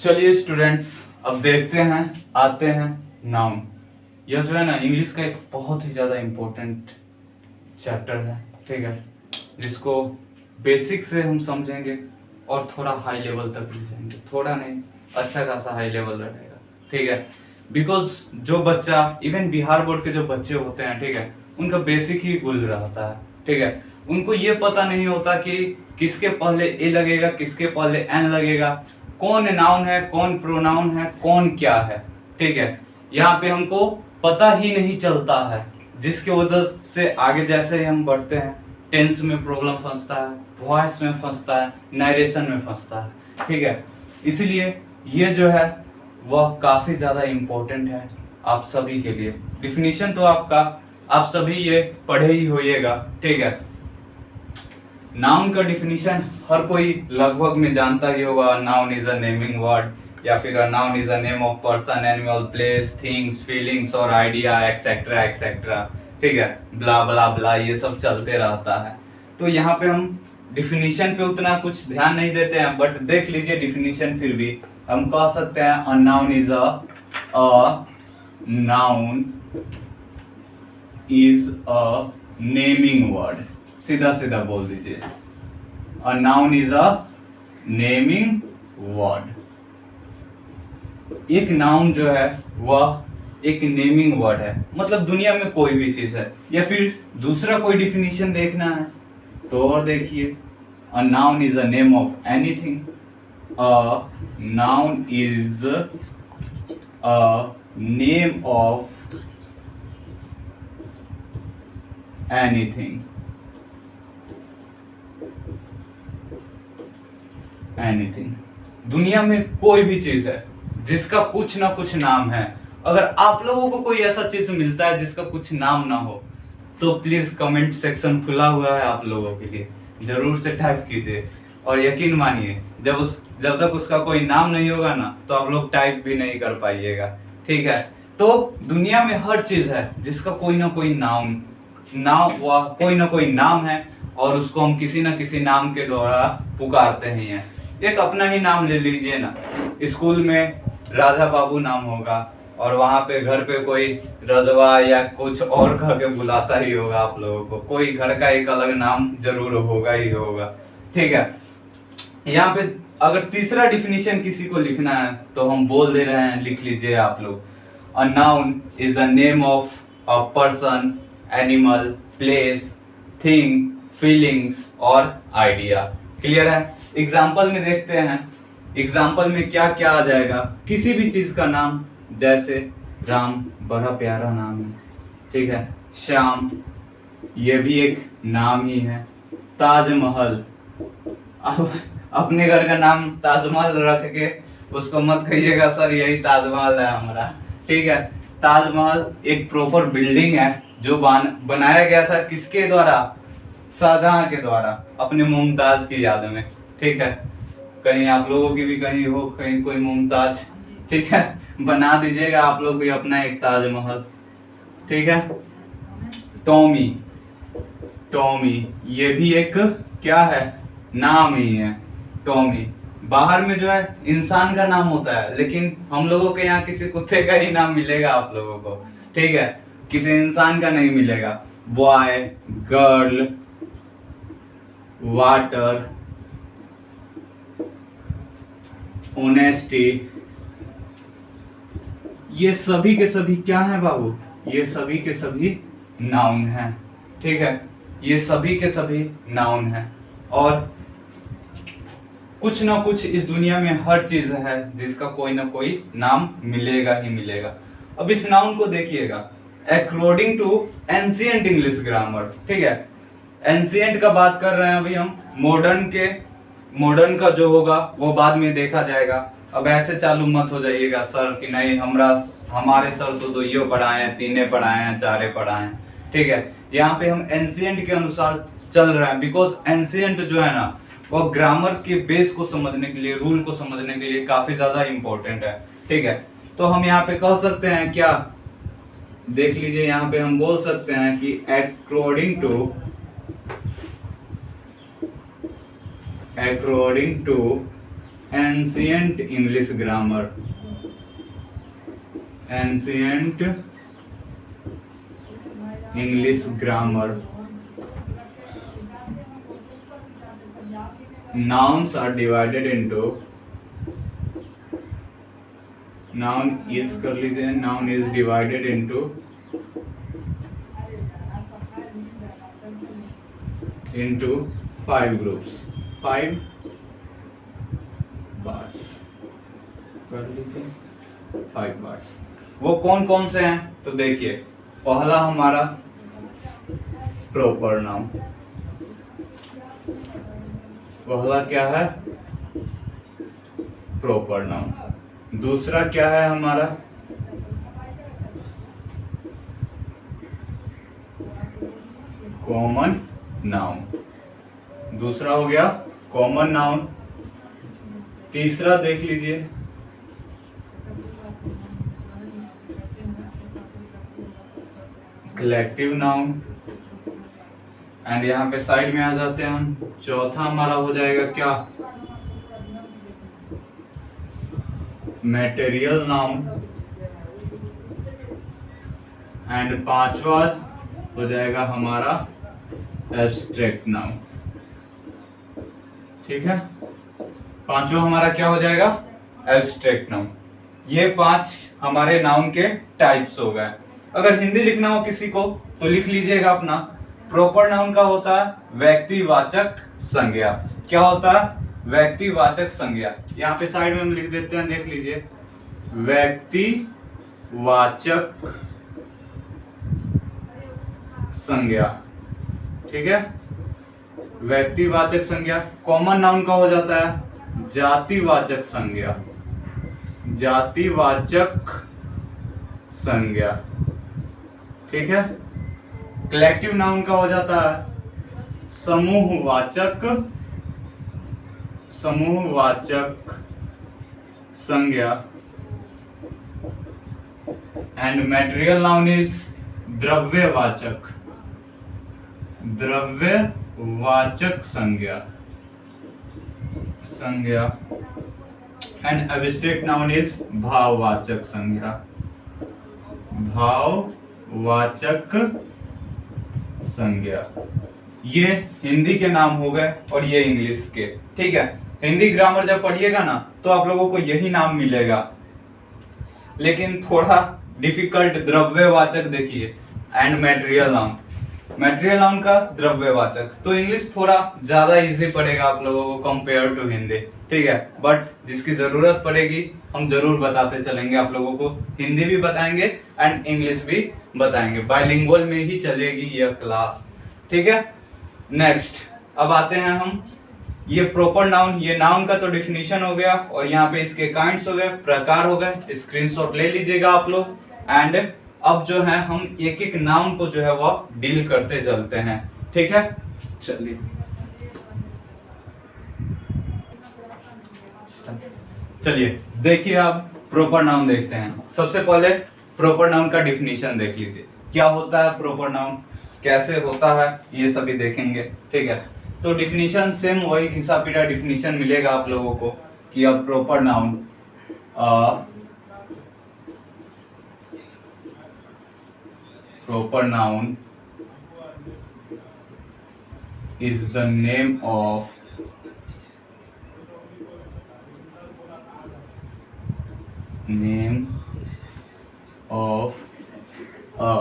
चलिए स्टूडेंट्स, अब देखते हैं, आते हैं नाउन। यह जो है ना इंग्लिश का एक बहुत ही ज़्यादा इम्पोर्टेंट चैप्टर है, ठीक है, जिसको बेसिक से हम समझेंगे और थोड़ा हाई लेवल तक ले जाएंगे। थोड़ा नहीं, अच्छा खासा हाई लेवल रहेगा, ठीक है। बिकॉज जो बच्चा, इवन बिहार बोर्ड के जो बच्चे होते हैं, ठीक है, उनका बेसिक ही भूल रहता है, ठीक है। उनको ये पता नहीं होता कि किसके पहले ए लगेगा, किसके पहले एन लगेगा, कौन नाउन है, कौन प्रोनाउन है, कौन क्या है, ठीक है। यहाँ पे हमको पता ही नहीं चलता है, जिसके वजह से आगे जैसे ही हम बढ़ते हैं टेंस में प्रॉब्लम फंसता है, वॉइस में फंसता है, नरेशन में फंसता है, ठीक है। इसलिए ये जो है वह काफी ज्यादा इम्पोर्टेंट है आप सभी के लिए। डिफिनीशन तो आप सभी ये पढ़े ही होइएगा, ठीक है। नाउन का डिफिनीशन हर कोई लगभग में जानता ही होगा। Noun is a naming word, या फिर noun is a name of person, animal, place, things, feelings और आइडिया, एक्सेट्रा एक्सेट्रा, ठीक है, ब्ला ब्ला ब्ला, ये सब चलते रहता है। तो यहाँ पे हम डिफिनीशन पे उतना कुछ ध्यान नहीं देते हैं, बट देख लीजिए डिफिनीशन। फिर भी हम कह सकते हैं a noun is a naming word. सीधा सीधा बोल दीजिए, a noun is a naming word. एक नाउन जो है वह एक नेमिंग वर्ड है, मतलब दुनिया में कोई भी चीज है। या फिर दूसरा कोई डिफिनीशन देखना है तो और देखिए, a noun is a name of anything. A noun is a name of anything. Anything, दुनिया में कोई भी चीज है जिसका कुछ ना कुछ नाम है। अगर आप लोगों को कोई ऐसा चीज मिलता है जिसका कुछ नाम ना हो, तो प्लीज कमेंट सेक्शन खुला हुआ है आप लोगों के लिए, जरूर से टाइप कीजिए। और यकीन मानिए, जब तक उसका कोई नाम नहीं होगा ना, तो आप लोग टाइप भी नहीं कर पाइएगा, ठीक है। तो दुनिया में हर चीज है जिसका कोई ना कोई कोई ना कोई नाम है, और उसको हम किसी ना किसी नाम के द्वारा पुकारते ही हैं। एक अपना ही नाम ले लीजिए ना, स्कूल में राजा बाबू नाम होगा, और वहां पे घर पे कोई रजवा या कुछ और कह के बुलाता ही होगा आप लोगों को। कोई घर का एक अलग नाम जरूर होगा ही होगा, ठीक है। यहाँ पे अगर तीसरा डिफिनीशन किसी को लिखना है तो हम बोल दे रहे हैं, लिख लीजिए आप लोग। A noun is the name of a person, animal, place, thing, feelings और आइडिया। क्लियर है? एग्जाम्पल में देखते हैं, एग्जाम्पल में क्या क्या आ जाएगा। किसी भी चीज का नाम, जैसे राम, बड़ा प्यारा नाम है, ठीक है। श्याम, ये भी एक नाम ही है। ताजमहल, अब अपने घर का नाम ताजमहल रख के उसको मत कहिएगा सर यही ताजमहल है हमारा, ठीक है। ताजमहल एक प्रॉपर बिल्डिंग है जो बनाया गया था किसके द्वारा? शाहजहां के द्वारा, अपने मुमताज की याद में, ठीक है। कहीं आप लोगों की भी कहीं हो, कहीं कोई मुमताज, ठीक है, बना दीजिएगा आप लोग भी अपना एक ताजमहल, ठीक है। टॉमी, टॉमी ये भी एक क्या है? नाम ही है, टॉमी। बाहर में जो है इंसान का नाम होता है, लेकिन हम लोगों के यहाँ किसी कुत्ते का ही नाम मिलेगा आप लोगों को, ठीक है, किसी इंसान का नहीं मिलेगा। बॉय, गर्ल, वाटर, ऑनेस्टी, ये सभी के सभी क्या है बाबू? ये सभी के सभी नाउन है, ठीक है। ये सभी के सभी नाउन है, और कुछ ना कुछ इस दुनिया में हर चीज है जिसका कोई ना कोई नाम मिलेगा ही मिलेगा। अब इस नाउन को देखिएगा according to ancient English grammar, ठीक है। एंशिएंट का बात कर रहे हैं अभी हम, मॉडर्न का जो होगा वो बाद में देखा जाएगा। अब ऐसे चालू मत हो जाइएगा सर कि नहीं हमारे सर तो 2 पढ़ाए हैं, 3 पढ़ाए हैं, 4 पढ़ाए हैं, ठीक है। यहाँ पे हम एंशिएंट के अनुसार चल रहे हैं, बिकॉज एंशिएंट जो है ना वो ग्रामर के बेस को समझने के लिए, रूल को समझने के लिए काफी ज्यादा इंपॉर्टेंट है, ठीक है। तो हम यहाँ पे कह सकते हैं क्या, देख लीजिए, यहाँ पे हम बोल सकते हैं कि according to according to ancient English grammar, ancient English grammar, nouns are divided into, noun is कर लीजिए, noun is divided into five groups, 5 parts कर लीजिए, 5 parts। वो कौन कौन से हैं तो देखिए, पहला हमारा प्रॉपर नाउन, पहला क्या है प्रॉपर नाउन। दूसरा क्या है हमारा कॉमन नाउन, दूसरा हो गया कॉमन नाउन। तीसरा देख लीजिए कलेक्टिव नाउन, एंड यहाँ पे साइड में आ जाते हैं हम। चौथा हमारा हो जाएगा क्या मटेरियल नाउन, एंड पांचवा हो जाएगा हमारा एब्स्ट्रैक्ट नाउन। ठीक है, पांचवा हमारा क्या हो जाएगा एब्स्ट्रैक्ट नाउन। ये 5 हमारे नाउन के टाइप्स हो गए। अगर हिंदी लिखना हो किसी को तो लिख लीजिएगा अपना। प्रॉपर नाउन का होता है व्यक्तिवाचक संज्ञा। क्या होता है व्यक्तिवाचक संज्ञा। यहाँ पे साइड में हम लिख देते हैं, देख लीजिए व्यक्तिवाचक संज्ञा। ठीक है, व्यक्तिवाचक संज्ञा। कॉमन नाउन का हो जाता है जातिवाचक संज्ञा, जातिवाचक संज्ञा। ठीक है, कलेक्टिव नाउन का हो जाता है समूहवाचक, समूहवाचक संज्ञा। एंड मटेरियल नाउन इज द्रव्यवाचक, द्रव्यवाचक संज्ञा, संज्ञा। एंड एब्स्ट्रैक्ट नाउन इज भाववाचक संज्ञा, भाववाचक संज्ञा। ये हिंदी के नाम हो गए और ये इंग्लिश के। ठीक है, हिंदी ग्रामर जब पढ़िएगा ना तो आप लोगों को यही नाम मिलेगा, लेकिन थोड़ा डिफिकल्ट द्रव्यवाचक देखिए and material noun, material noun का द्रव्यवाचक। तो इंग्लिश थोड़ा ज्यादा इजी पड़ेगा आप लोगों को कंपेयर टू हिंदी। ठीक है, बट जिसकी जरूरत पड़ेगी हम जरूर बताते चलेंगे आप लोगों को। हिंदी भी बताएंगे एंड इंग्लिश भी बताएंगे, बाइलिंगुअल में ही चलेगी यह क्लास। ठीक है, नेक्स्ट अब आते हैं हम ये प्रॉपर नाउन। ये नाउन का तो डिफिनीशन हो गया और यहाँ पे इसके काइंड्स हो गए, प्रकार हो गए। स्क्रीनशॉट ले लीजिएगा आप लोग। एंड अब जो है हम एक एक नाउन को जो है वो डील करते चलते हैं। ठीक है, चलिए चलिए देखिए, आप प्रॉपर नाउन देखते हैं। सबसे पहले प्रॉपर नाउन का डिफिनीशन देख लीजिए, क्या होता है प्रॉपर नाउन, कैसे होता है, ये सभी देखेंगे। ठीक है, तो डिफिनीशन सेम वही घिसा पीटा डिफिनीशन मिलेगा आप लोगों को कि अब proper noun proper noun is the name of a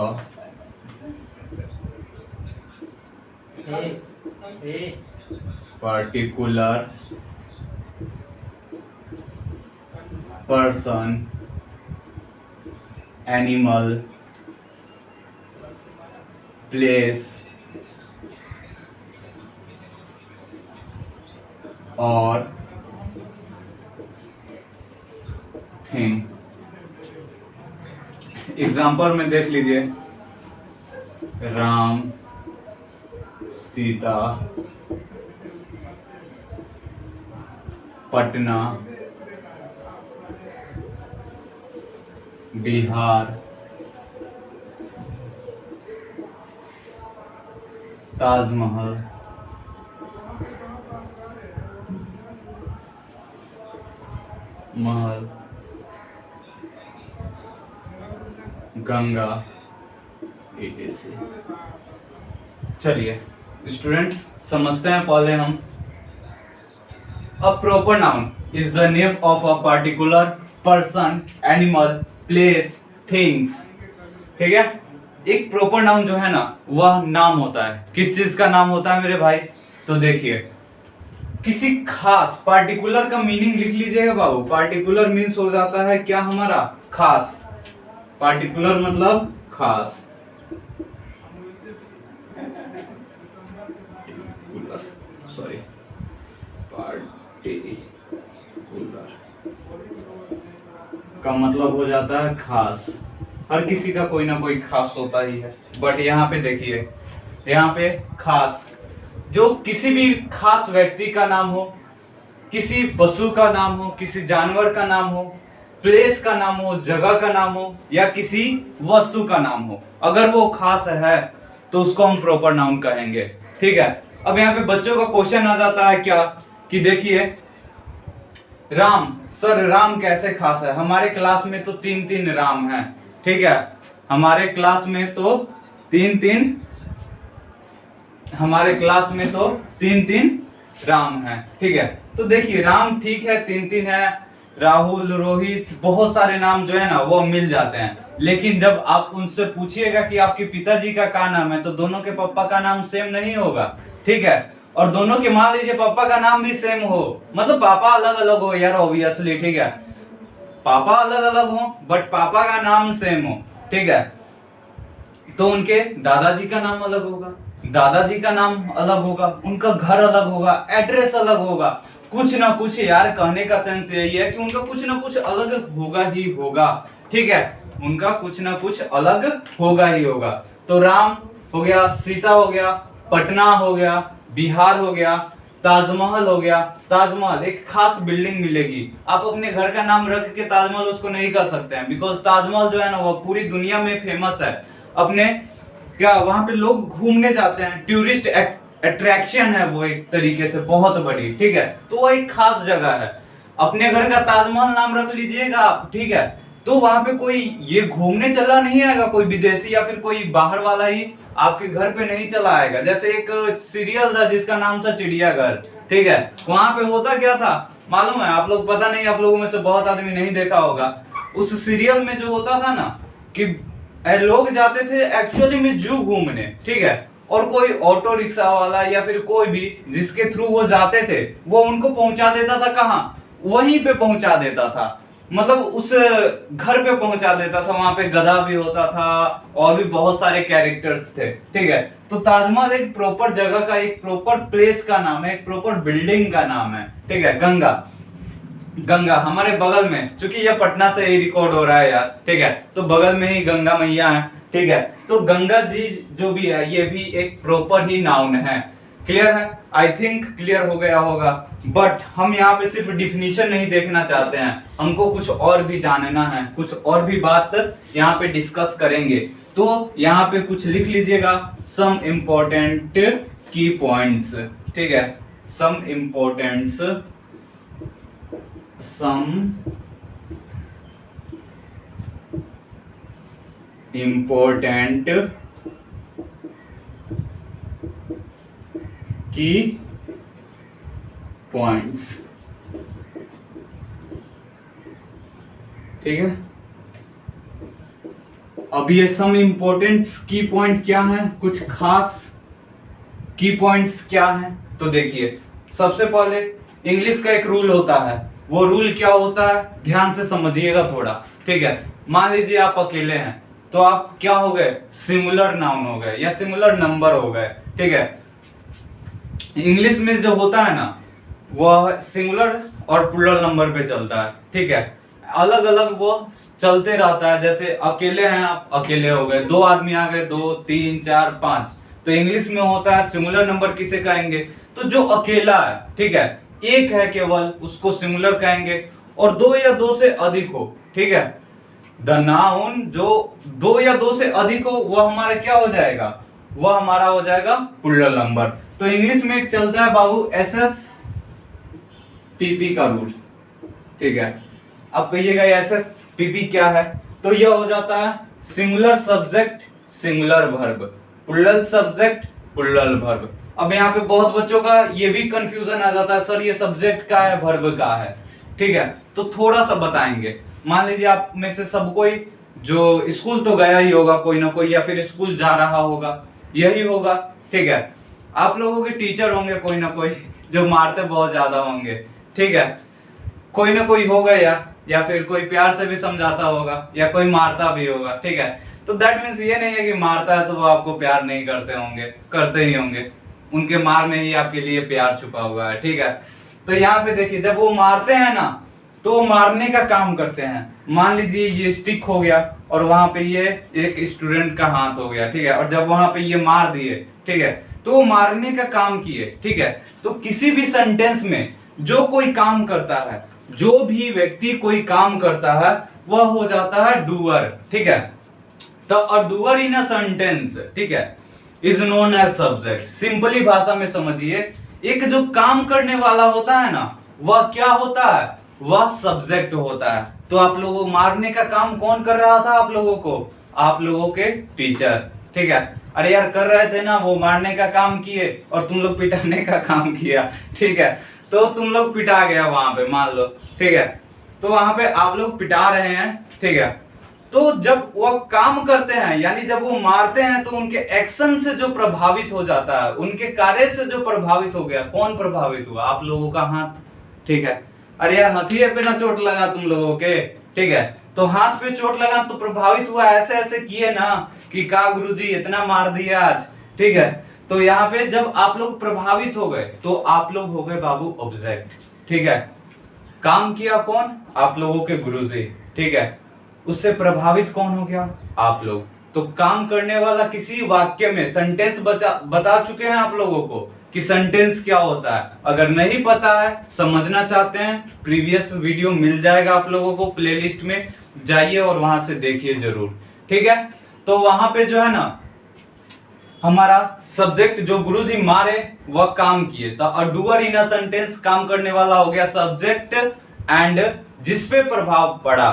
particular person, animal, place और थिंग। एग्जाम्पल में देख लीजिए, राम, सीता, पटना, बिहार, ताजमहल, महल, गंगा, etc। चलिए स्टूडेंट्स समझते हैं पहले हम। अ proper noun is the name of a particular person, animal, place, things. ठीक है, एक प्रॉपर नाउन जो है ना वह नाम होता है। किस चीज का नाम होता है मेरे भाई? तो देखिए, किसी खास, पार्टिकुलर का मीनिंग लिख लीजिएगा बाबू। पार्टिकुलर मीन्स हो जाता है क्या हमारा? खास। पार्टिकुलर मतलब खास। सॉरी, पार्टिकुलर का मतलब हो जाता है खास। हर किसी का कोई ना कोई खास होता ही है, बट यहाँ पे देखिए, यहाँ पे खास जो किसी भी खास व्यक्ति का नाम हो, किसी पशु का नाम हो, किसी जानवर का नाम हो, प्लेस का नाम हो, जगह का नाम हो, या किसी वस्तु का नाम हो, अगर वो खास है तो उसको हम प्रॉपर नाउन कहेंगे। ठीक है, अब यहाँ पे बच्चों का क्वेश्चन आ जाता है क्या कि देखिए, राम, सर राम कैसे खास है? हमारे क्लास में तो 3-3 राम हैं। ठीक है, हमारे क्लास में तो 3-3 राम हैं। ठीक है, तो देखिए राम ठीक है 3-3 है, राहुल, रोहित, बहुत सारे नाम जो है ना वो मिल जाते हैं। लेकिन जब आप उनसे पूछिएगा कि आपके पिताजी का क्या नाम है, तो दोनों के पापा का नाम सेम नहीं होगा। ठीक है, और दोनों के मान लीजिए पापा का नाम भी सेम हो, मतलब पापा अलग अलग हो यार, ऑब्वियसली। ठीक है, पापा अलग अलग हो बट पापा का नाम सेम हो। ठीक है, तो उनके दादाजी का नाम अलग होगा, दादाजी का नाम अलग होगा, उनका घर अलग होगा, एड्रेस अलग होगा, कुछ ना कुछ। यार कहने का सेंस यही है कि उनका कुछ ना कुछ अलग होगा ही होगा। ठीक है, उनका कुछ ना कुछ अलग होगा ही होगा। तो राम हो गया, सीता हो गया, पटना हो गया, बिहार हो गया, ताजमहल हो गया। ताजमहल एक खास बिल्डिंग मिलेगी, आप अपने घर का नाम रख के ताजमहल उसको नहीं कर सकते हैं, बिकॉज ताजमहल जो है ना वो पूरी दुनिया में फेमस है। अपने क्या वहां पे लोग घूमने जाते हैं, टूरिस्ट अट्रैक्शन है वो एक तरीके से बहुत बड़ी। ठीक है, तो वो एक खास जगह है। अपने घर का ताजमहल नाम रख लीजिएगा आप, ठीक है, तो वहां पे कोई ये घूमने चला नहीं आएगा, कोई विदेशी या फिर कोई बाहर वाला ही आपके घर पे नहीं चला आएगा। जैसे एक सीरियल था जिसका नाम था चिड़ियाघर। ठीक है, वहां पे होता क्या था मालूम है आप लोग? पता नहीं, आप लोगों में से बहुत आदमी नहीं देखा होगा। उस सीरियल में जो होता था ना कि लोग जाते थे एक्चुअली में जू घूमने। ठीक है, और कोई ऑटो रिक्शा वाला या फिर कोई भी जिसके थ्रू वो जाते थे, वो उनको पहुंचा देता था कहाँ? वहीं पे पहुंचा देता था, मतलब उस घर पे पहुंचा देता था। वहां पे गधा भी होता था और भी बहुत सारे कैरेक्टर्स थे। ठीक है, तो ताजमहल एक प्रॉपर जगह का, एक प्रॉपर प्लेस का नाम है, एक प्रॉपर बिल्डिंग का नाम है। ठीक है, गंगा, गंगा हमारे बगल में, चूंकि यह पटना से ही रिकॉर्ड हो रहा है यार। ठीक है, तो बगल में ही गंगा मैया है। ठीक है, तो गंगा जी जो भी है ये भी एक प्रॉपर ही नाउन है। क्लियर है? आई थिंक क्लियर हो गया होगा। बट हम यहाँ पे सिर्फ डिफिनीशन नहीं देखना चाहते हैं, हमको कुछ और भी जानना है, कुछ और भी बात यहाँ पे डिस्कस करेंगे। तो यहाँ पे कुछ लिख लीजिएगा, सम इम्पोर्टेंट की पॉइंट्स। ठीक है, सम इम्पोर्टेंट्स, सम इम्पोर्टेंट की पॉइंट्स। ठीक है, अब ये सम इम्पोर्टेंट्स की पॉइंट क्या है, कुछ खास की पॉइंट्स क्या है? तो देखिए, सबसे पहले इंग्लिश का एक रूल होता है। वो रूल क्या होता है ध्यान से समझिएगा थोड़ा। ठीक है, मान लीजिए आप अकेले हैं तो आप क्या हो गए? सिंगुलर नाउन हो गए या सिंगुलर नंबर हो गए। ठीक है, इंग्लिश में जो होता है ना वह सिंगुलर और प्लूरल नंबर पे चलता है। ठीक है, अलग अलग वो चलते रहता है। जैसे अकेले हैं आप, अकेले हो गए, दो आदमी आ गए, 2 3 4 5। तो इंग्लिश में होता है सिंगुलर नंबर किसे कहेंगे? तो जो अकेला है, ठीक है, एक है केवल, उसको सिंगुलर कहेंगे। और 2 या 2 से अधिक हो, ठीक है, द नाउन जो 2 या 2 से अधिक हो वह हमारा क्या हो जाएगा? वह हमारा हो जाएगा प्लूरल नंबर। तो इंग्लिश में एक चलता है बाबू SSPP का रूल, ठीक है। अब कहिएगा SSPP क्या है, तो यह हो जाता है singular subject singular verb, plural subject plural verb. अब यहाँ पे बहुत बच्चों का ये भी कंफ्यूजन आ जाता है, सर ये सब्जेक्ट का है वर्ब का है, ठीक है। तो थोड़ा सा बताएंगे। मान लीजिए आप में से सब कोई जो स्कूल तो गया ही होगा कोई ना कोई, या फिर स्कूल जा रहा होगा, यही होगा, ठीक है। आप लोगों के टीचर होंगे कोई ना कोई जो मारते बहुत ज्यादा होंगे, ठीक है। कोई ना कोई होगा या फिर कोई प्यार से भी समझाता होगा, या कोई मारता भी होगा, ठीक है। तो दैट मीन्स ये नहीं है कि मारता है तो वो आपको प्यार नहीं करते होंगे, करते ही होंगे, उनके मार में ही आपके लिए प्यार छुपा हुआ है, ठीक है। तो यहाँ पे देखिए, जब वो मारते हैं ना तो वो मारने का काम करते हैं। मान लीजिए ये स्टिक हो गया और वहां पे ये एक स्टूडेंट का हाथ हो गया, ठीक है, और जब वहां पे ये मार दिए, ठीक है, तो वो मारने का काम किए, ठीक है। तो किसी भी सेंटेंस में जो कोई काम करता है, जो भी व्यक्ति कोई काम करता है, वह हो जाता है डूअर, ठीक है। तो a doer in a sentence, ठीक है, is known as subject. Simply भाषा में समझिए, एक जो काम करने वाला होता है ना, वह क्या होता है, वह सब्जेक्ट होता है। तो आप लोगों को मारने का काम कौन कर रहा था, आप लोगों को, आप लोगों के टीचर, ठीक है। अरे यार कर रहे थे ना, वो मारने का काम किए और तुम लोग पिटाने का काम किया, ठीक है। तो तुम लोग पिटा गया वहां पे, मान लो, ठीक है। तो वहां पे आप लोग पिटा रहे हैं, ठीक है। तो जब वो काम करते हैं, यानी जब वो मारते हैं, तो उनके एक्शन से जो प्रभावित हो जाता है, उनके कार्य से जो प्रभावित हो गया, कौन प्रभावित हुआ, आप लोगों का हाथ, ठीक है। अरे यार हथिये पे ना चोट लगा तुम लोगों के, ठीक है। तो हाथ पे चोट लगा तो प्रभावित हुआ, ऐसे ऐसे किए ना कि का गुरुजी इतना मार दिया आज, ठीक है। तो यहाँ पे जब आप लोग प्रभावित हो गए तो आप लोग हो गए बाबू ऑब्जेक्ट, ठीक है। काम किया कौन, आप लोगों के गुरुजी, ठीक है। उससे प्रभावित कौन हो गया, आप लोग। तो काम करने वाला किसी वाक्य में सेंटेंस बता चुके हैं आप लोगों को कि सेंटेंस क्या होता है। अगर नहीं पता है, समझना चाहते हैं, प्रीवियस वीडियो मिल जाएगा आप लोगों को, प्लेलिस्ट में जाइए और वहां से देखिए जरूर, ठीक है। तो वहां पे जो है ना, हमारा सब्जेक्ट जो गुरुजी मारे वह काम किए, तो a doer in a sentence काम करने वाला हो गया सब्जेक्ट, एंड जिसपे प्रभाव पड़ा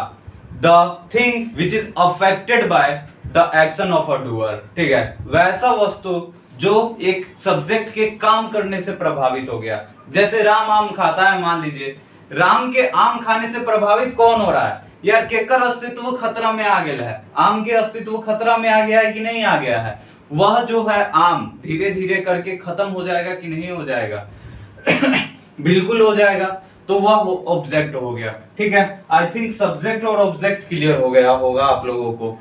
the thing which is affected by the action of a doer, ठीक है। वैसा वस्तु जो एक सब्जेक्ट के काम करने से प्रभावित हो गया। जैसे राम आम खाता है, मान लीजिए राम के आम खाने से प्रभावित कौन हो रहा है, यार केकर अस्तित्व खतरा में आ गया है, आम के अस्तित्व खतरा में आ गया है कि नहीं आ गया है। वह जो है आम धीरे धीरे करके खत्म हो जाएगा कि नहीं हो जाएगा बिल्कुल हो जाएगा। तो वह ऑब्जेक्ट हो गया, ठीक है। आई थिंक सब्जेक्ट और ऑब्जेक्ट क्लियर हो गया होगा आप लोगों को।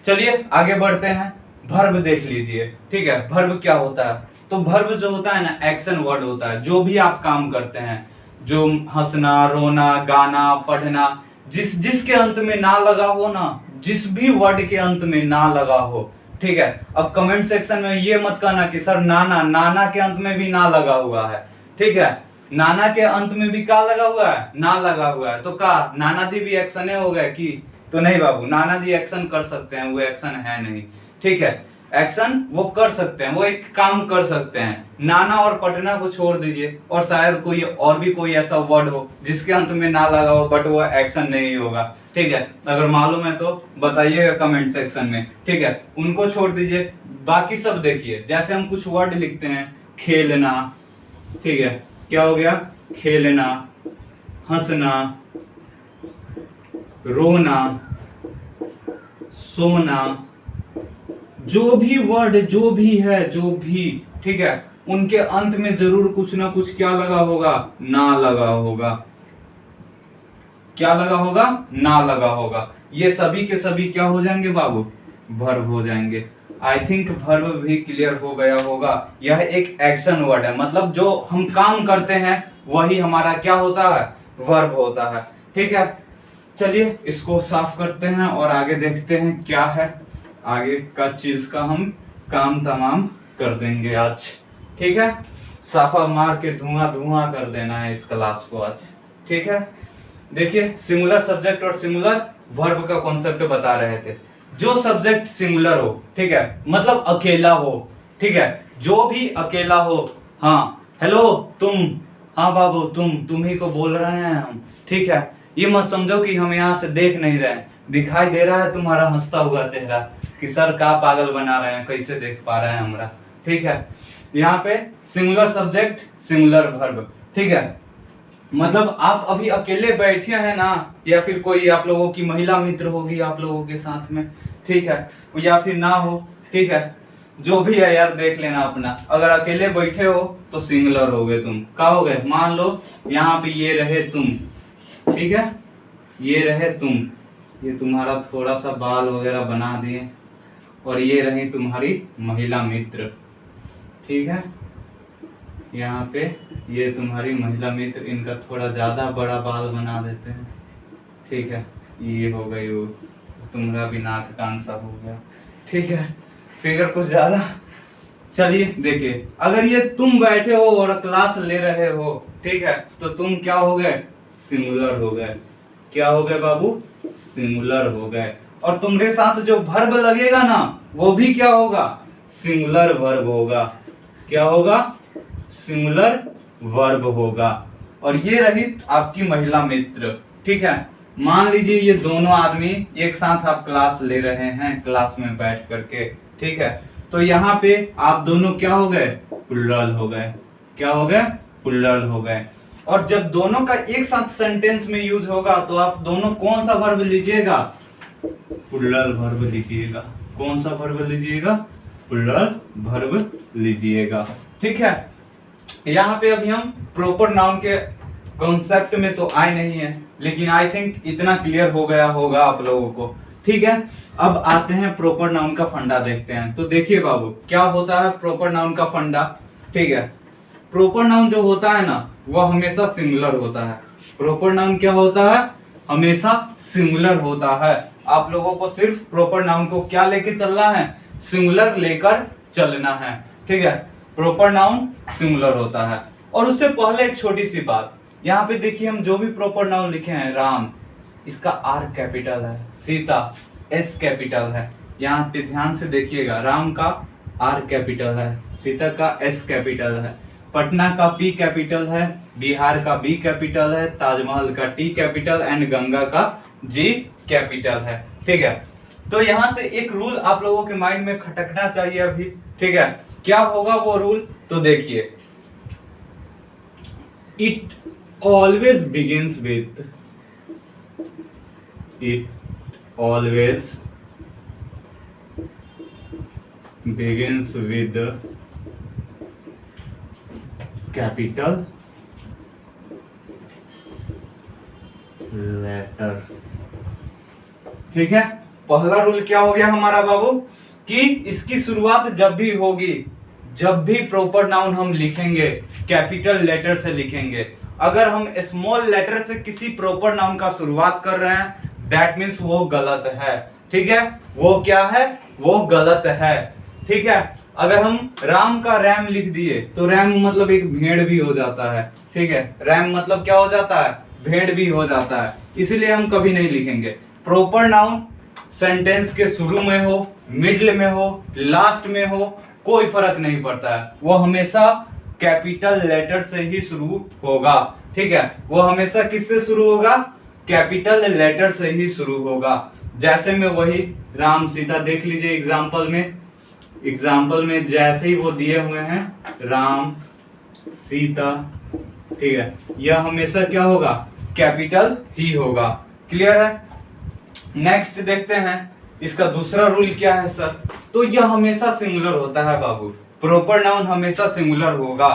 चलिए आगे बढ़ते हैं, वर्ब देख लीजिए, ठीक है। वर्ब क्या होता है, तो वर्ब जो होता है ना, एक्शन वर्ड होता है। जो भी आप काम करते हैं, जो हंसना, रोना, गाना, पढ़ना, जिसके अंत में ना लगा हो ना, जिस भी वर्ड के अंत में ना लगा हो, ठीक है। अब कमेंट सेक्शन में ये मत कहना कि सर नाना के अंत में भी ना लगा हुआ है, ठीक है। नाना के अंत में भी का लगा हुआ है, ना लगा हुआ है, तो का नाना जी भी एक्शन हो गए कि, तो नहीं बाबू, नाना जी एक्शन कर सकते हैं, वो एक्शन है नहीं, ठीक है। एक्शन वो कर सकते हैं, वो एक काम कर सकते हैं। नाना और पटना को छोड़ दीजिए, और शायद कोई और भी कोई ऐसा वर्ड हो जिसके अंत में ना लगा हो, बट वो एक्शन नहीं होगा, ठीक है। अगर मालूम है तो बताइएगा कमेंट सेक्शन में, ठीक है। उनको छोड़ दीजिए, बाकी सब देखिए। जैसे हम कुछ वर्ड लिखते हैं, खेलना, ठीक है, क्या हो गया, खेलना, हंसना, रोना, सोना, जो भी वर्ड, जो भी है, जो भी, ठीक है, उनके अंत में जरूर कुछ ना कुछ क्या लगा होगा, ना लगा होगा। क्या लगा होगा, ना लगा होगा। ये सभी के सभी क्या हो जाएंगे बाबू, वर्ब हो जाएंगे। आई थिंक वर्ब भी क्लियर हो गया होगा। यह एक एक्शन वर्ड है, मतलब जो हम काम करते हैं वही हमारा क्या होता है, वर्ब होता है, ठीक है। चलिए इसको साफ करते हैं और आगे देखते हैं क्या है आगे का चीज का हम काम तमाम कर देंगे आज, ठीक है। साफा मार के धुआं धुआं कर देना है इस क्लास को आज, ठीक है। देखिए सिंगुलर सब्जेक्ट और सिंगुलर वर्ब का कॉन्सेप्ट बता रहे थे। जो सब्जेक्ट सिंगुलर हो, ठीक है, मतलब अकेला हो, ठीक है, जो भी अकेला हो, हाँ हेलो तुम, हाँ बाबू तुम ही को बोल रहे हैं हम, ठीक है। ये मत समझो कि हम यहाँ से देख नहीं रहे हैं, दिखाई दे रहा है तुम्हारा हंसता हुआ चेहरा कि सर का पागल बना रहे हैं, कैसे देख पा रहे हैं हमरा, ठीक है। यहाँ पे सिंगुलर सब्जेक्ट सिंगुलर वर्ब, ठीक है। मतलब आप अभी अकेले बैठे हैं ना, या फिर कोई आप लोगों की महिला मित्र होगी आप लोगों के साथ में, ठीक है, या फिर ना हो, ठीक है, जो भी है यार देख लेना अपना। अगर अकेले बैठे हो तो सिंगुलर हो गए तुम, क्या हो गए, मान लो यहाँ पे ये रहे तुम, ठीक है, ये रहे तुम, ये तुम्हारा थोड़ा सा बाल वगैरह बना दिए, और ये रही तुम्हारी महिला मित्र, ठीक है। यहाँ पे ये तुम्हारी महिला मित्र, इनका थोड़ा ज्यादा बड़ा बाल बना देते हैं, ठीक है, ये हो गई वो, तुम्हारा भी नाक कान सा हो गया, ठीक है, फिगर कुछ ज्यादा। चलिए देखिए, अगर ये तुम बैठे हो और क्लास ले रहे हो, ठीक है, तो तुम क्या हो गए, सिंगुलर हो गए। क्या हो गए बाबू, सिंगुलर हो गए। और तुम्हारे साथ जो वर्ब लगेगा ना, वो भी क्या होगा, सिंगुलर वर्ब होगा। क्या होगा, सिंगुलर वर्ब होगा। और ये रही आपकी महिला मित्र, ठीक है। मान लीजिए ये दोनों आदमी एक साथ आप क्लास ले रहे हैं, क्लास में बैठ करके, ठीक है, तो यहाँ पे आप दोनों क्या हो गए, प्लुरल हो गए। क्या हो गए, प्लुरल हो गए। और जब दोनों का एक साथ सेंटेंस में यूज होगा तो आप दोनों कौन सा वर्ब लीजिएगा, प्लुरल वर्ब लीजिएगा। कौन सा वर्ब लीजिएगा, प्लुरल वर्ब लीजिएगा, ठीक है। यहाँ पे अभी हम प्रॉपर नाउन के कॉन्सेप्ट में तो आए नहीं है, लेकिन आई थिंक इतना क्लियर हो गया होगा आप लोगों को, ठीक है। अब आते हैं प्रॉपर नाउन का फंडा देखते हैं। तो देखिए बाबू, क्या होता है प्रॉपर नाउन का फंडा, ठीक है। प्रॉपर नाउन जो होता है ना, वह हमेशा सिंगुलर होता है। प्रॉपर नाउन क्या होता है, हमेशा सिंगुलर होता है। आप लोगों को सिर्फ प्रॉपर नाउन को क्या लेके चलना है, सिंगुलर लेकर चलना है, ठीक है। प्रॉपर नाउन सिंगुलर होता है। और उससे पहले एक छोटी सी बात, यहाँ पे देखिए हम जो भी प्रॉपर नाउन लिखे हैं, राम, इसका आर कैपिटल है, सीता एस कैपिटल है। यहाँ पे ध्यान से देखिएगा, राम का आर कैपिटल है, सीता का एस कैपिटल है, पटना का पी कैपिटल है, बिहार का बी कैपिटल है, ताजमहल का टी कैपिटल एंड गंगा का जी कैपिटल है, ठीक है। तो यहाँ से एक रूल आप लोगों के माइंड में खटकना चाहिए अभी, ठीक है। क्या होगा वो रूल, तो देखिए, it always begins with, it always begins with capital letter, ठीक है। पहला रूल क्या हो गया हमारा बाबू, कि इसकी शुरुआत जब भी होगी, जब भी प्रॉपर नाउन हम लिखेंगे, कैपिटल लेटर से लिखेंगे। अगर हम स्मॉल लेटर से किसी प्रॉपर नाउन का शुरुआत कर रहे हैं, दैट मीन्स वो गलत है, ठीक है। वो क्या है, वो गलत है, ठीक है। अगर हम राम का रैम लिख दिए तो रैम मतलब एक भेड़ भी हो जाता है, ठीक है। रैम मतलब क्या हो जाता है, भेड़ भी हो जाता है, इसलिए हम कभी नहीं लिखेंगे। प्रॉपर नाउन सेंटेंस के शुरू में हो, मिडल में हो, लास्ट में हो, कोई फर्क नहीं पड़ता है, वो हमेशा कैपिटल लेटर से ही शुरू होगा, ठीक है। वो हमेशा किससे शुरू होगा, कैपिटल लेटर से ही शुरू होगा। जैसे में वही राम सीता देख लीजिए एग्जाम्पल में जैसे ही वो दिए हुए हैं, राम सीता, ठीक है, यह हमेशा क्या होगा, कैपिटल ही होगा। क्लियर है। नेक्स्ट देखते हैं, इसका दूसरा रूल क्या है सर, तो यह हमेशा सिंगुलर होता है बाबू। प्रॉपर नाउन हमेशा सिंगुलर होगा।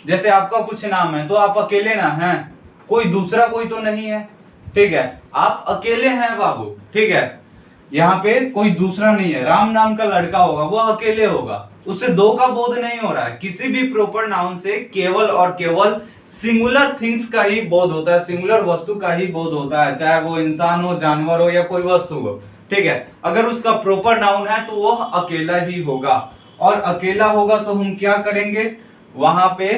जैसे आपका कुछ नाम है तो आप अकेले ना हैं, कोई दूसरा कोई तो नहीं है, ठीक है, आप अकेले हैं बाबू, ठीक है। यहाँ पे कोई दूसरा नहीं है, राम नाम का लड़का होगा, वो अकेले होगा, उससे दो का बोध नहीं हो रहा है। किसी भी प्रॉपर नाउन से केवल और केवल सिंगुलर थिंग्स का ही बोध होता है, सिंगुलर वस्तु का ही बोध होता है, चाहे वो इंसान हो, जानवर हो, या कोई वस्तु हो, ठीक है। अगर उसका प्रॉपर नाउन है तो वह अकेला ही होगा, और अकेला होगा तो हम क्या करेंगे, वहां पे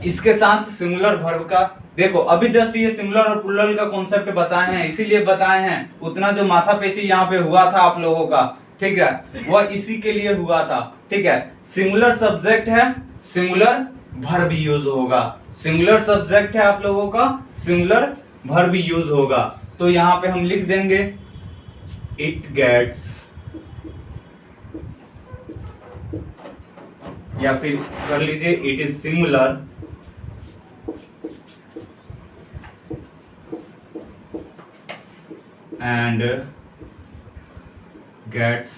इसके साथ सिंगुलर वर्ब का, देखो अभी जस्ट ये सिंगुलर और प्लुरल का कॉन्सेप्ट बताए हैं, इसीलिए बताए हैं, उतना जो माथा पेची यहाँ पे हुआ था आप लोगों का, ठीक है, वह इसी के लिए हुआ था। ठीक है, सिंगुलर सब्जेक्ट है, सिंगुलर वर्ब यूज होगा। सिंगुलर सब्जेक्ट है आप लोगों का, सिंगुलर वर्ब यूज होगा। तो यहां पे हम लिख देंगे इट गेट्स, या फिर कर लीजिए it is singular and gets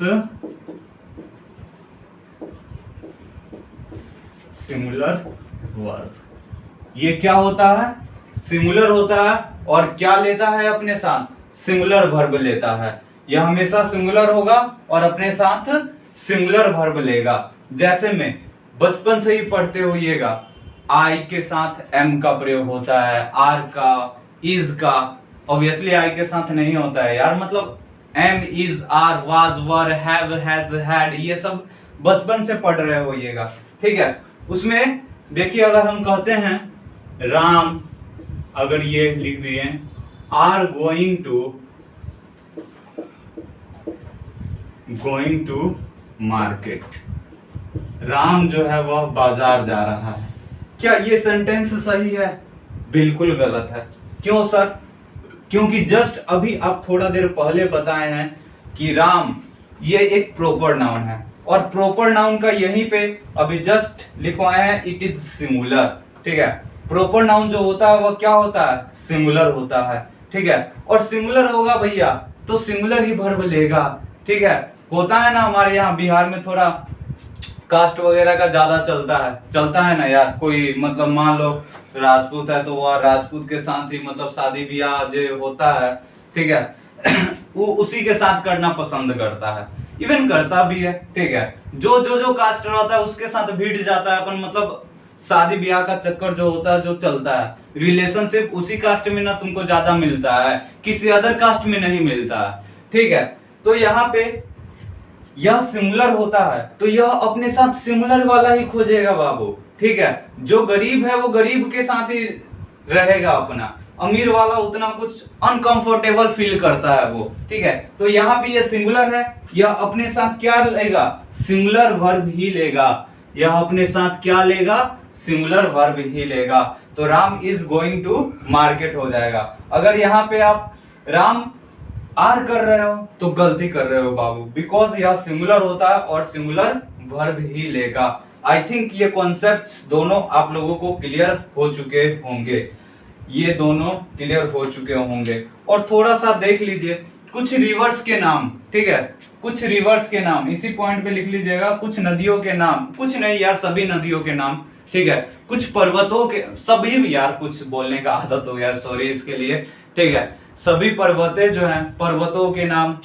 singular verb. ये क्या होता है? सिंगुलर होता है और क्या लेता है अपने साथ? सिंगुलर वर्ब लेता है। यह हमेशा सिंगुलर होगा और अपने साथ सिंगुलर वर्ब लेगा। जैसे में बचपन से ही पढ़ते होइएगा, आई के साथ एम का प्रयोग होता है, आर का, इज का। ऑब्वियसली आई के साथ नहीं होता है यार, मतलब am, is, are, was, were, have, has, had, ये सब बचपन से पढ़ रहे होइएगा। ठीक है, उसमें देखिए अगर हम कहते हैं राम, अगर ये लिख दिए are going to market, Ram जो है वह बाजार जा रहा है। क्या ये सेंटेंस सही है? बिल्कुल गलत है। क्यों सर? क्योंकि जस्ट अभी आप थोड़ा देर पहले बताए हैं कि राम ये एक प्रॉपर नाउन है, और प्रॉपर नाउन का यहीं पे अभी जस्ट लिखवाए हैं इट इज सिंगुलर। ठीक है, प्रॉपर नाउन जो होता है वह क्या होता है? सिंगुलर होता है। ठीक है, और सिंगुलर होगा भैया तो सिंगुलर ही वर्ब लेगा। ठीक है, होता है ना हमारे यहाँ बिहार में थोड़ा कास्ट वगैरह का ज्यादा चलता है ना यार। कोई मतलब मान लो राजपूत है तो वह राजपूत के साथ ही मतलब शादी ब्याह जो होता है, ठीक है वो उसी के साथ करना पसंद करता है, इवन करता भी है। ठीक है, जो कास्ट रहता है उसके साथ भिड़ जाता है अपन, मतलब शादी ब्याह का चक्कर जो होता है, जो चलता है, रिलेशनशिप उसी कास्ट में ना तुमको ज्यादा मिलता है, किसी अदर कास्ट में नहीं मिलता है। ठीक है, तो यहाँ पे यह सिंगुलर होता है तो यह अपने साथ सिंगुलर वाला ही खोजेगा बाबू। ठीक है, जो गरीब है वो गरीब के साथ ही रहेगा अपना, अमीर वाला उतना कुछ अनकंफर्टेबल फील करता है वो। ठीक है, तो यहाँ पे ये सिंगुलर है, यह अपने साथ क्या लेगा? सिंगुलर वर्ब ही लेगा। यह अपने साथ क्या लेगा? सिंगुलर वर्ब ही लेगा। तो Ram is going to market हो जाएगा। अगर यहाँ पे आप राम आर कर रहे हो तो गलती कर रहे हो बाबू, बिकॉज यह सिंगुलर होता है और सिंगुलर वर्ब ही लेगा। आई थिंक ये कॉन्सेप्ट्स दोनों आप लोगों को क्लियर हो चुके होंगे, ये दोनों क्लियर हो चुके होंगे। और थोड़ा सा देख लीजिए कुछ रिवर्स के नाम। ठीक है, कुछ रिवर्स के नाम इसी पॉइंट पे लिख लीजिएगा। कुछ नदियों के नाम, कुछ नहीं यार सभी नदियों के नाम। ठीक है, कुछ पर्वतों के, सभी यार कुछ बोलने का आदत हो यार, सॉरी इसके लिए। ठीक है, सभी पर्वतें जो हैं, पर्वतों के नाम,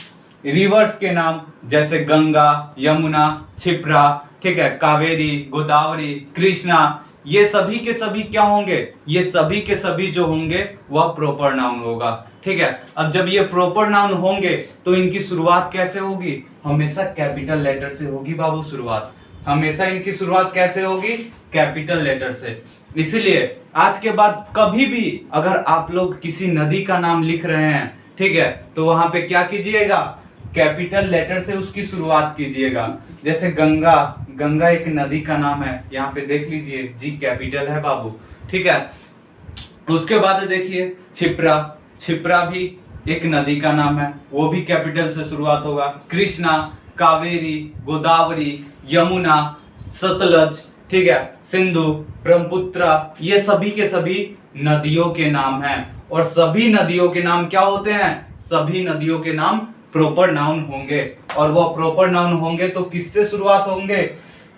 रिवर्स के नाम जैसे गंगा, यमुना, क्षिप्रा, ठीक है, कावेरी, गोदावरी, कृष्णा, ये सभी के सभी क्या होंगे? ये सभी के सभी जो होंगे वह प्रॉपर नाउन होगा। ठीक है, अब जब ये प्रॉपर नाउन होंगे तो इनकी शुरुआत कैसे होगी? हमेशा कैपिटल लेटर से होगी बाबू शुरुआत। हमेशा इनकी शुरुआत कैसे होगी? कैपिटल लेटर से। इसीलिए आज के बाद कभी भी अगर आप लोग किसी नदी का नाम लिख रहे हैं, ठीक है, तो वहां पे क्या कीजिएगा? कैपिटल लेटर से उसकी शुरुआत कीजिएगा। जैसे गंगा, गंगा एक नदी का नाम है, यहाँ पे देख लीजिए जी कैपिटल है बाबू। ठीक है, उसके बाद देखिए क्षिप्रा, क्षिप्रा भी एक नदी का नाम है, वो भी कैपिटल से शुरुआत होगा। कृष्णा, कावेरी, गोदावरी, यमुना, सतलज, ठीक है, सिंधु, ब्रह्मपुत्र, ये सभी के सभी नदियों के नाम हैं। और सभी नदियों के नाम क्या होते हैं? सभी नदियों के नाम प्रॉपर नाउन होंगे। और वो प्रॉपर नाउन होंगे तो किससे शुरुआत होंगे?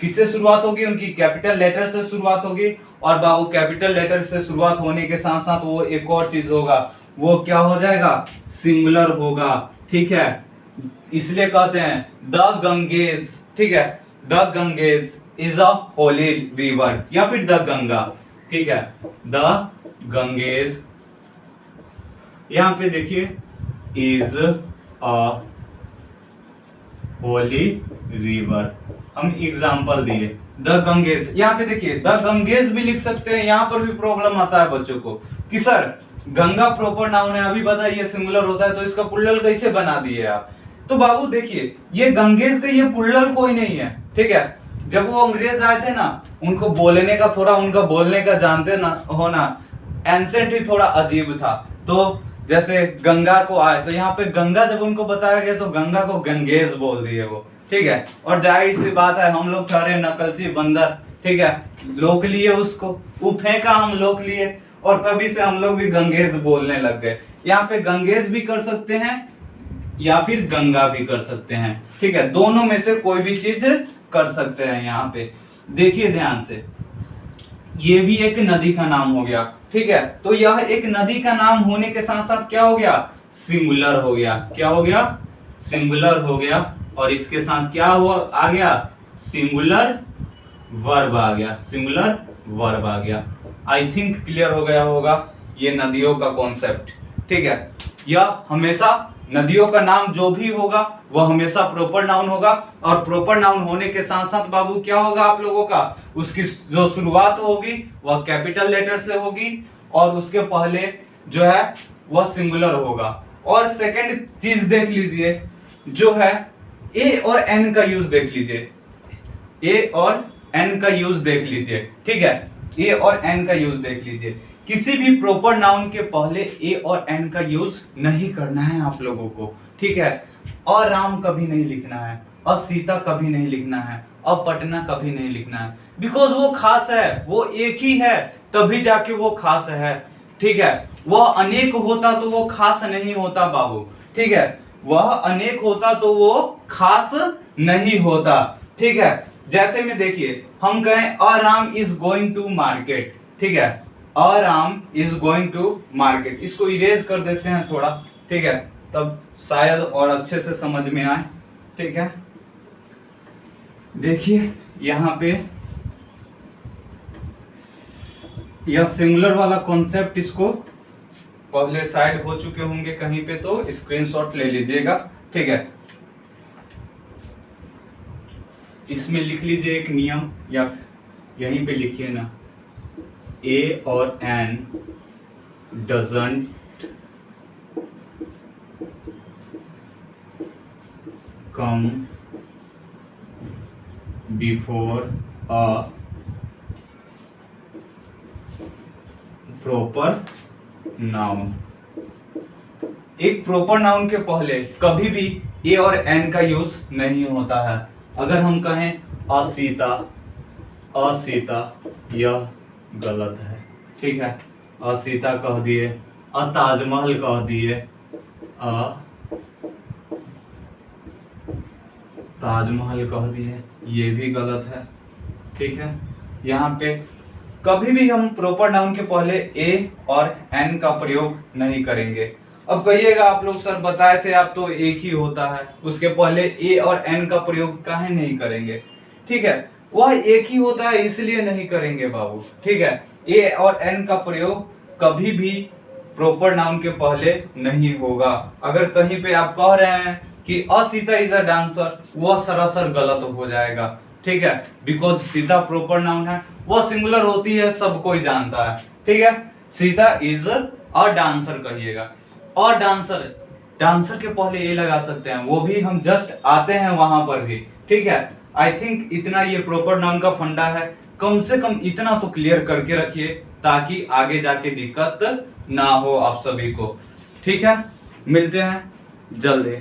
किससे शुरुआत होगी? उनकी कैपिटल लेटर से शुरुआत होगी। और बाबू कैपिटल लेटर से शुरुआत होने के साथ साथ वो एक और चीज होगा, वो क्या हो जाएगा? सिंगुलर होगा। ठीक है, इसलिए कहते हैं द गंगेज। ठीक है, the Ganges is a Holi river, या फिर द गंगा। ठीक है, द गंगेज, यहां पे देखिए इज अ होली रिवर, हम एग्जाम्पल दिए द गंगेज। यहाँ पे देखिए द गंगेज भी लिख सकते हैं। यहाँ पर भी प्रॉब्लम आता है बच्चों को कि सर गंगा प्रॉपर नाउन है, अभी बताइए सिंगुलर होता है तो इसका प्लूरल कैसे बना दिए आप? तो बाबू देखिए, ये गंगेश का ये पुल्लल कोई नहीं है, ठीक है। जब वो अंग्रेज आए थे ना, उनको बोलने का थोड़ा, उनका बोलने का जानते ना होना, एंसेंट ही थोड़ा अजीब था। तो जैसे गंगा को आए तो यहाँ पे गंगा जब उनको बताया गया तो गंगा को गंगेश बोल दिए वो, ठीक है। और जाहिर सी बात है, हम लोग ठहरे नकलची बंदर, ठीक है, लोक लिए उसको, वो फेंका, हम लोक लिए, और तभी से हम लोग भी गंगेश बोलने लग गए। यहाँ पे गंगेश भी कर सकते हैं या फिर गंगा भी कर सकते हैं, ठीक है, दोनों में से कोई भी चीज कर सकते हैं। यहाँ पे देखिए ध्यान से, ये भी एक नदी का नाम हो गया, ठीक है। तो यह एक नदी का नाम होने के साथ साथ क्या हो गया, सिंगुलर हो गया। क्या हो गया, सिंगुलर हो गया। और इसके साथ क्या हुआ, आ गया सिंगुलर वर्ब आ गया, सिंगुलर वर्ब आ गया। आई थिंक क्लियर हो गया होगा ये नदियों का कॉन्सेप्ट, ठीक है। यह हमेशा नदियों का नाम जो भी होगा वह हमेशा प्रॉपर नाउन होगा, और प्रॉपर नाउन होने के साथ साथ बाबू क्या होगा आप लोगों का, उसकी जो शुरुआत होगी वह कैपिटल लेटर से होगी, और उसके पहले जो है वह सिंगुलर होगा। और सेकंड चीज देख लीजिए, जो है ए और एन का यूज देख लीजिए, ए और एन का यूज देख लीजिए, ठीक है, ए और एन का यूज देख लीजिए। किसी भी प्रॉपर नाउन के पहले ए और एन का यूज नहीं करना है आप लोगों को, ठीक है। और राम कभी नहीं लिखना है, और सीता कभी नहीं लिखना है, और पटना कभी नहीं लिखना है, बिकॉज वो खास है, वो एक ही है तभी जाके वो खास है, ठीक है। वह अनेक होता तो वो खास नहीं होता बाबू, ठीक है, वह अनेक होता तो वो खास नहीं होता, ठीक है। जैसे में देखिए, हम कहें uh Ram is going to market, ठीक है, uh Ram is going to market, इसको इरेज कर देते हैं थोड़ा, ठीक है, तब शायद और अच्छे से समझ में आए, ठीक है। देखिए यहाँ पे यह सिंगुलर वाला कॉन्सेप्ट, इसको पहले साइड हो चुके होंगे कहीं पे तो स्क्रीनशॉट ले लीजिएगा, ठीक है। इसमें लिख लीजिए एक नियम, या यहीं पे लिखिए ना, ए और an doesn't come before a proper noun. एक प्रॉपर नाउन के पहले कभी भी ए और एन का यूज नहीं होता है। अगर हम कहें असीता, असीता, यह गलत है, ठीक है, असीता कह दिए, ताजमहल कह दिए, ताजमहल कह दिए, ये भी गलत है, ठीक है। यहाँ पे कभी भी हम प्रॉपर नाउन के पहले ए और एन का प्रयोग नहीं करेंगे। अब कहिएगा आप लोग सर बताए थे आप तो एक ही होता है, उसके पहले ए और एन का प्रयोग काहे नहीं करेंगे, ठीक है, वह एक ही होता है इसलिए नहीं करेंगे बाबू, ठीक है। ए और एन का प्रयोग कभी भी प्रॉपर नाउन के पहले नहीं होगा। अगर कहीं पे आप कह रहे हैं कि असीता इज अ डांसर, वह सरासर गलत हो जाएगा, ठीक है, बिकॉज सीता प्रॉपर नाउन है, वह सिंगुलर होती है, सब कोई जानता है, ठीक है। सीता इज अ डांसर कहिएगा, और डांसर, डांसर के पहले ए लगा सकते हैं, वो भी हम जस्ट आते हैं वहां पर भी, ठीक है। आई थिंक इतना ये प्रॉपर नाउन का फंडा है, कम से कम इतना तो क्लियर करके रखिए ताकि आगे जाके दिक्कत ना हो आप सभी को, ठीक है। मिलते हैं जल्दी।